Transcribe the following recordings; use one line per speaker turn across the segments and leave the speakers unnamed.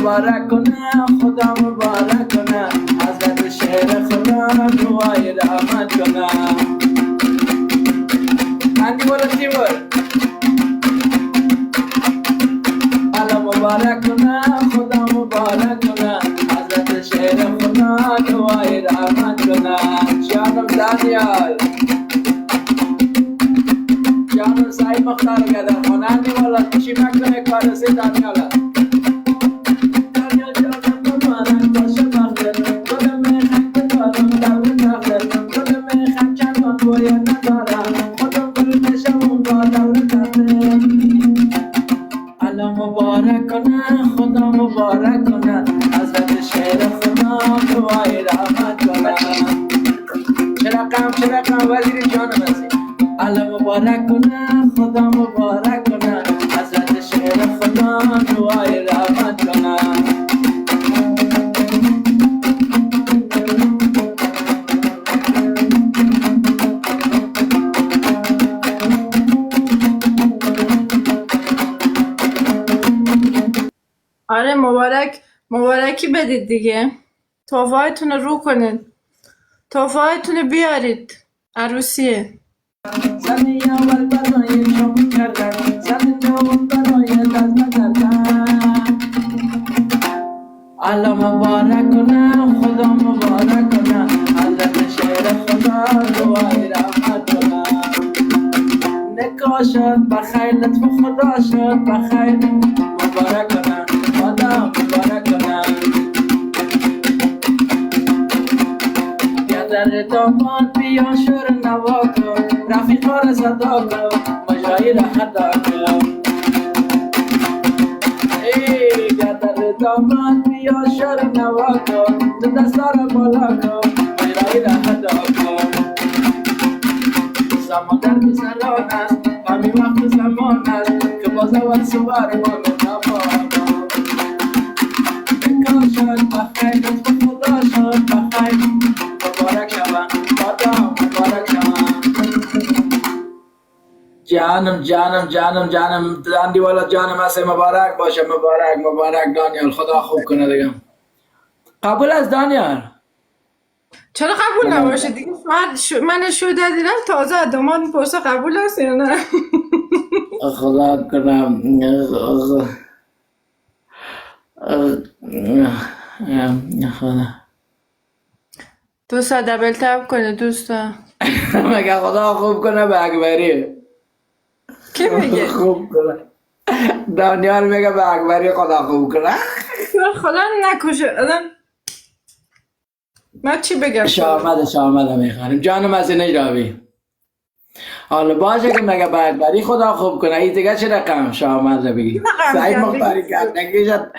مبارک کنه، خدا مبارک کنه، حضرت شیر خدا دعای رحمت کنه. اندی بولا تیمور الله مبارک کنه، خدا مبارک کنه، حضرت شیر خدا دعای رحمت کنه. جانم دانیال، جانم سعید مختار گدر خانه. اندی بولا چی مکنه کار سی دانیالا. مبارک کنه، خدا مبارک کنه، حضرت شیر خدا دعای رحمت کنه. چرقم وزیر جانم هستی. الله مبارک کنه، خدا مبارک کنه، حضرت شیر خدا دعای رحمت کنه.
آره مبارکی بدید دیگه. تحفه هایتون رو کنید، تحفه هایتون بیارید، عروسیه.
زنی اول برای شما کردن، زنی دوم برای دزمه کردن. الله مبارک کنه، خدا مبارک کنه، حضرت شیر خدا دعای رحمت کنه. نکاح شد بخیر، لطف خدا شد بخیر، مبارک کنه، خدا مبارک کنه. گدر داماد بیا شور نوا کن، رفیقا را صدا کن، مجایی را خدا کن. ای گدر داماد بیا شور نوا کن، دو دستا را بالا کن، مجایی را خدا کن. زمان در گذران است، همین وقت زمان است که باز اول سوار ما نتوان. نکاح شد بخیر، لطف خدا شد بخیر، مبارک شوم، خدا مبارک شوم. جانم داندی والا جانم هستی. مبارک باشه، مبارک دانیال، خدا خوب کنه دیگه. قبول است دانیال؟
چرا قبول نباشه دیگه؟ من شده دیدم تازه داماد میپرسه قبول است یا نه.
خدا کنم. خدا
دوستا دبل تاب کنه دوستا.
مگه خدا خوب کنه به اکبری؟
کی میگه؟
خوب کنه. دانیال میگه به اکبری خدا خوب کنه.
خدا نکشه آدم. من چی بگم؟
شامده میخوانیم جانم از نجراوی. حالا باشه که مگه به اکبری خدا خوب کنه، این دیگه چه رقم شامده بگی؟ سعید مختاری کرد نگیشد.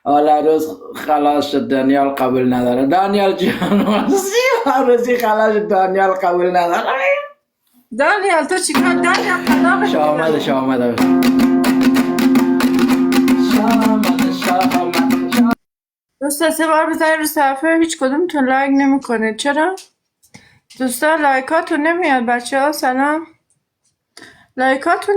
حالا روز خلاص شد دانیال قبول نداره. دانیال جانم روزی خلاص شد دانیال قبول نداره.
دانیال تو چی کن؟ دانیال خدا
شامده
دوستا 3 بار بزنید رو صفحه، هیچ کدومتون لایک نمیکنید. چرا؟ دوستا لایکاتون نمیاد بچه ها. سلام، لایکاتون